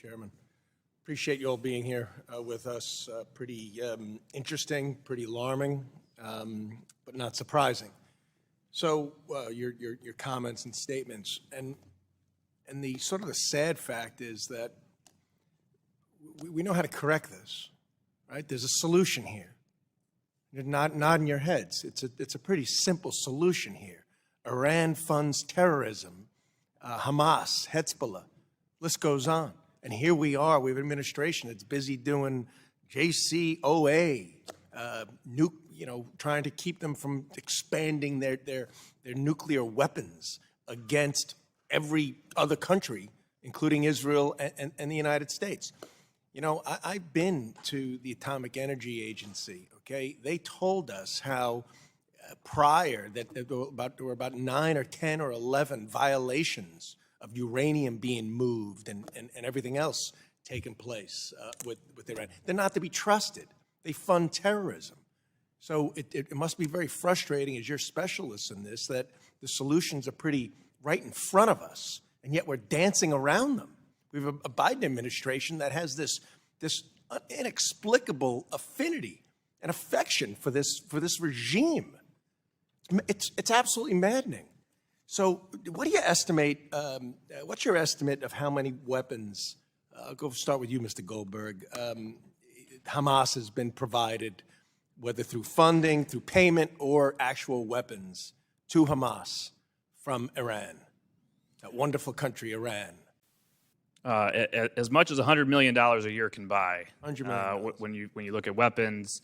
Chairman. Appreciate you all being here with us. Pretty interesting, pretty alarming, but not surprising. So your comments and statements, and the sort of the sad fact is that we know how to correct this, right? There's a solution here. You're nodding your heads. It's a pretty simple solution here. Iran funds terrorism, Hamas, Hezbollah, list goes on. And here we are, we have an administration that's busy doing JCPOA, trying to keep them from expanding their nuclear weapons against every other country, including Israel and the United States. You know, I've been to the Atomic Energy Agency, okay? They told us how prior that there were about 9 or 10 or 11 violations of uranium being moved and everything else taking place with Iran. They're not to be trusted. They fund terrorism. So it must be very frustrating as you're specialists in this that the solutions are pretty right in front of us, and yet we're dancing around them. We have a Biden administration that has this inexplicable affinity and affection for this regime. It's absolutely maddening. So what do you estimate, what's your estimate of how many weapons, I'll go start with you, Mr. Goldberg, Hamas has been provided, whether through funding, through payment, or actual weapons to Hamas from Iran, that wonderful country, Iran? As much as $100 million a year can buy. $100 million. When you look at weapons,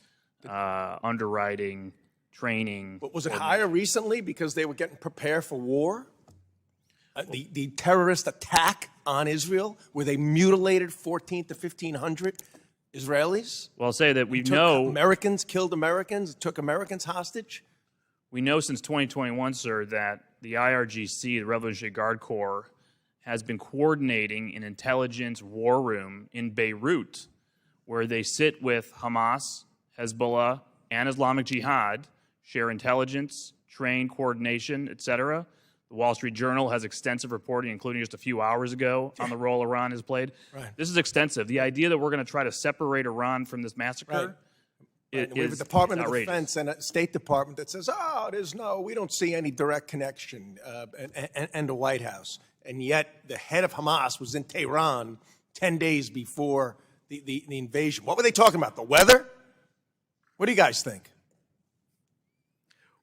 underwriting, training. But was it higher recently because they were getting prepared for war? The terrorist attack on Israel, where they mutilated 1,400 to 1,500 Israelis? Well, I'll say that we know Americans killed Americans, took Americans hostage. We know since 2021, sir, that the IRGC, the Revolutionary Guard Corps, has been coordinating an intelligence war room in Beirut, where they sit with Hamas, Hezbollah, and Islamic Jihad, share intelligence, train, coordination, etc. The Wall Street Journal has extensive reporting, including just a few hours ago, on the role Iran has played. Right. This is extensive. The idea that we're going to try to separate Iran from this massacre we have a Department of Defense and a State Department that says, we don't see any direct connection, and the White House. And yet the head of Hamas was in Tehran 10 days before the invasion. What were they talking about, the weather? What do you guys think?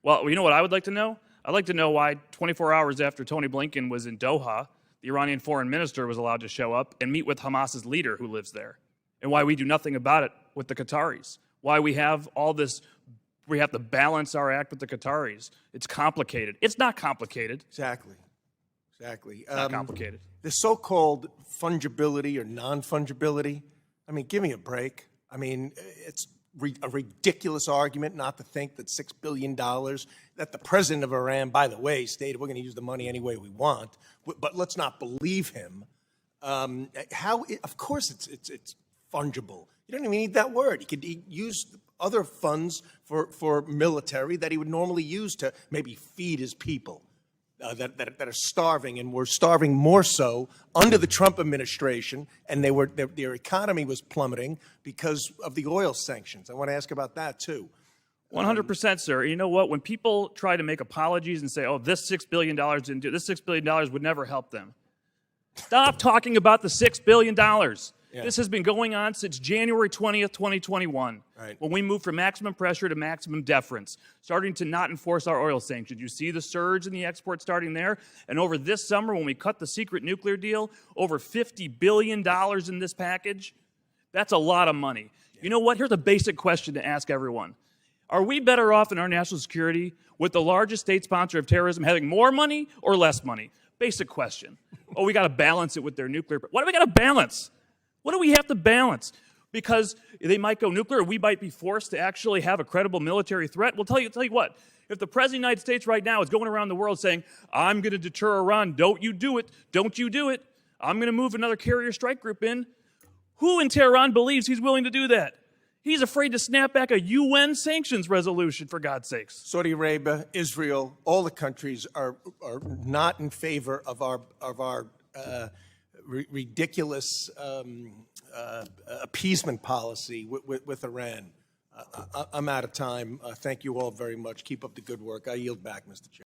Well, you know what I would like to know? I'd like to know why 24 hours after Tony Blinken was in Doha, the Iranian foreign minister was allowed to show up and meet with Hamas's leader who lives there, and why we do nothing about it with the Qataris. Why we have all this, we have to balance our act with the Qataris. It's complicated. It's not complicated. Exactly. It's not complicated. The so-called fungibility or non-fungibility, I mean, give me a break. I mean, it's a ridiculous argument not to think that $6 billion, that the president of Iran, by the way, stated we're going to use the money any way we want, but let's not believe him. Of course it's fungible. You don't even need that word. He could use other funds for military that he would normally use to maybe feed his people that are starving, and were starving more so under the Trump administration, and their economy was plummeting because of the oil sanctions. I want to ask about that too. 100%, sir. You know what? When people try to make apologies and say, "Oh, this $6 billion didn't do this, $6 billion would never help them," stop talking about the $6 billion. Yeah. This has been going on since January 20th, 2021, when we moved from maximum pressure to maximum deference, starting to not enforce our oil sanctions. You see the surge in the export starting there. And over this summer, when we cut the secret nuclear deal, over $50 billion in this package, that's a lot of money. Yeah. You know what? Here's a basic question to ask everyone. Are we better off in our national security with the largest state sponsor of terrorism having more money or less money? Basic question. Oh, we got to balance it with their nuclear. What do we got to balance? What do we have to balance? Because they might go nuclear, we might be forced to actually have a credible military threat. We'll tell you what, if the President of the United States right now is going around the world saying, I'm going to deter Iran, don't you do it, I'm going to move another carrier strike group in, who in Tehran believes he's willing to do that? He's afraid to snap back a UN sanctions resolution, for God's sakes. Saudi Arabia, Israel, all the countries are not in favor of our ridiculous appeasement policy with Iran. I'm out of time. Thank you all very much. Keep up the good work. I yield back, Mr. Chair.